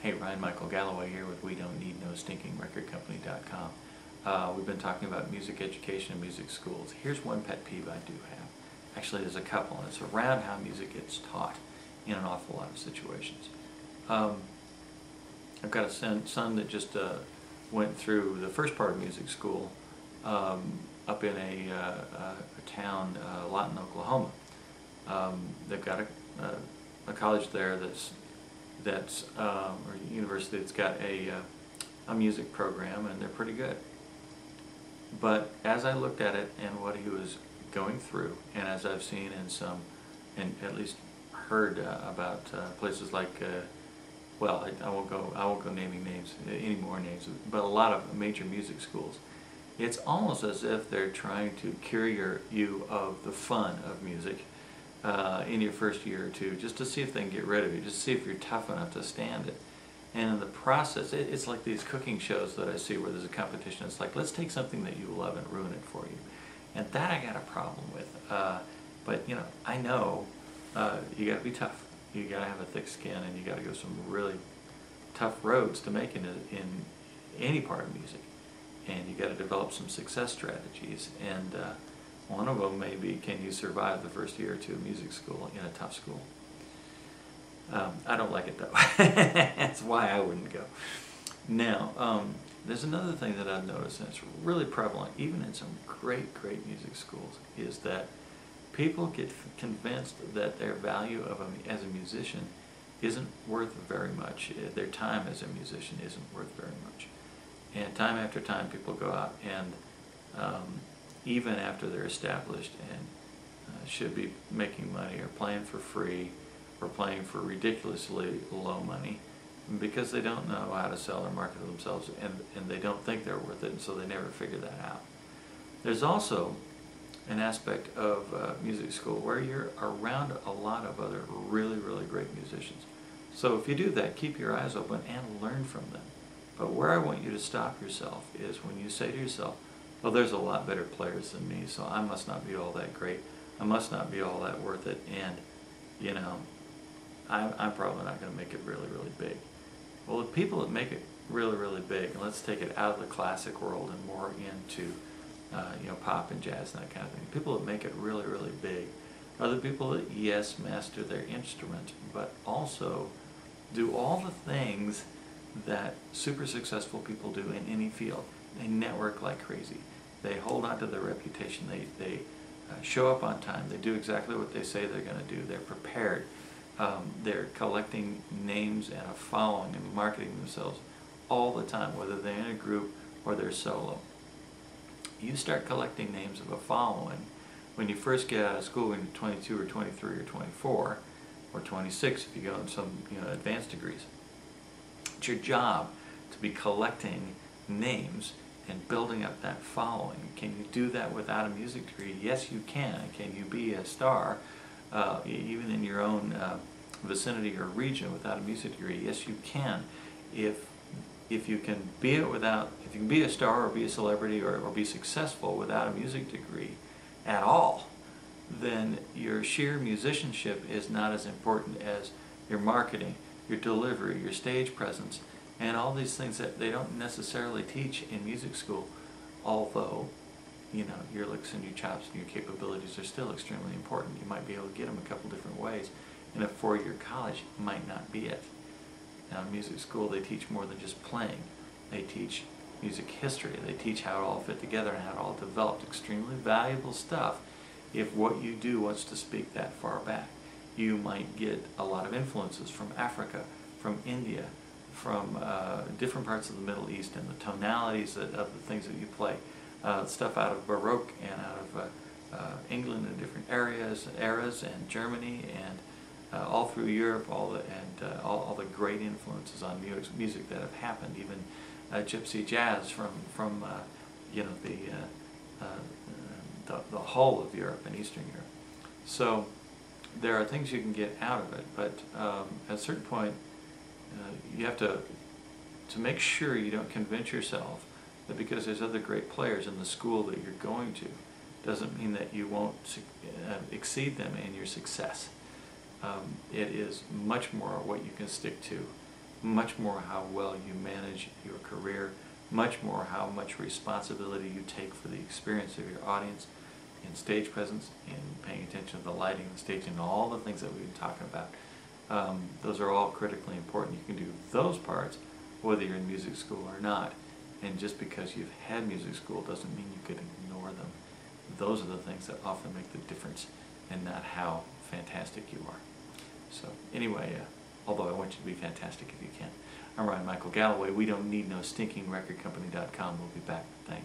Hey, Ryan Michael Galloway here with WeDon'tNeedNoStinkingRecordCompany.com. We've been talking about music education and music schools. Here's one pet peeve I do have. Actually, there's a couple, and it's around how music gets taught in an awful lot of situations. I've got a son that just went through the first part of music school up in a town, Lawton, Oklahoma. They've got a college there or university that's got a music program, and they're pretty good. But as I looked at it and what he was going through, and as I've seen and at least heard about places like, well, I won't go naming names, any more names, but a lot of major music schools, it's almost as if they're trying to cure you of the fun of music in your first year or two, just to see if they can get rid of you, just to see if you're tough enough to stand it. And in the process, it's like these cooking shows that I see where there's a competition. It's like, let's take something that you love and ruin it for you. And that I got a problem with. But you know, I know you got to be tough. You got to have a thick skin, and you got to go some really tough roads to make it in any part of music. And you got to develop some success strategies. And one of them may be, can you survive the first year or two of music school in a tough school? I don't like it though. That's why I wouldn't go. Now, there's another thing that I've noticed, and it's really prevalent, even in some great music schools, is that people get convinced that their value as a musician isn't worth very much. Their time as a musician isn't worth very much. And time after time, people go out and even after they're established and should be making money or playing for free or playing for ridiculously low money, because they don't know how to sell or market themselves, and they don't think they're worth it, and so they never figure that out. There's also an aspect of music school where you're around a lot of other really great musicians. So if you do that, keep your eyes open and learn from them. But where I want you to stop yourself is when you say to yourself, well, there's a lot better players than me, so I must not be all that great. I must not be all that worth it, and, you know, I'm probably not going to make it really big. Well, the people that make it really big, and let's take it out of the classic world and more into, you know, pop and jazz and that kind of thing. People that make it really big are the people that, yes, master their instrument, but also do all the things that super successful people do in any field. They network like crazy. They hold on to their reputation. They show up on time. They do exactly what they say they're going to do. They're prepared. They're collecting names and a following and marketing themselves all the time, whether they're in a group or they're solo. You start collecting names of a following when you first get out of school when you're 22 or 23 or 24 or 26 if you go in some advanced degrees. It's your job to be collecting names and building up that following. Can you do that without a music degree? Yes, you can. Can you be a star even in your own vicinity or region without a music degree? Yes, you can. If you can be a star or be a celebrity or be successful without a music degree at all, then your sheer musicianship is not as important as your marketing, your delivery, your stage presence, and all these things that they don't necessarily teach in music school, although, you know, your licks and your chops and your capabilities are still extremely important. You might be able to get them a couple different ways, and a four-year college might not be it. Now in music school they teach more than just playing. They teach music history. They teach how it all fit together and how it all developed. Extremely valuable stuff if what you do wants to speak that far back. You might get a lot of influences from Africa, from India, from different parts of the Middle East, and the tonalities of the things that you play. Stuff out of Baroque and out of England and different eras, and Germany, and all through Europe, all the great influences on music that have happened, even gypsy jazz from you know, the whole of Europe and Eastern Europe. So there are things you can get out of it, but at a certain point you have to make sure you don't convince yourself that because there's other great players in the school that you're going to doesn't mean that you won't exceed them in your success. It is much more what you can stick to, much more how well you manage your career, much more how much responsibility you take for the experience of your audience in stage presence, in paying attention to the lighting, the stage, and all the things that we've been talking about. Those are all critically important. You can do those parts whether you're in music school or not. And just because you've had music school doesn't mean you could ignore them. Those are the things that often make the difference, and not how fantastic you are. So anyway, although I want you to be fantastic if you can. I'm Ryan Michael Galloway. We don't need no stinkingrecordcompany.com. We'll be back. Thanks.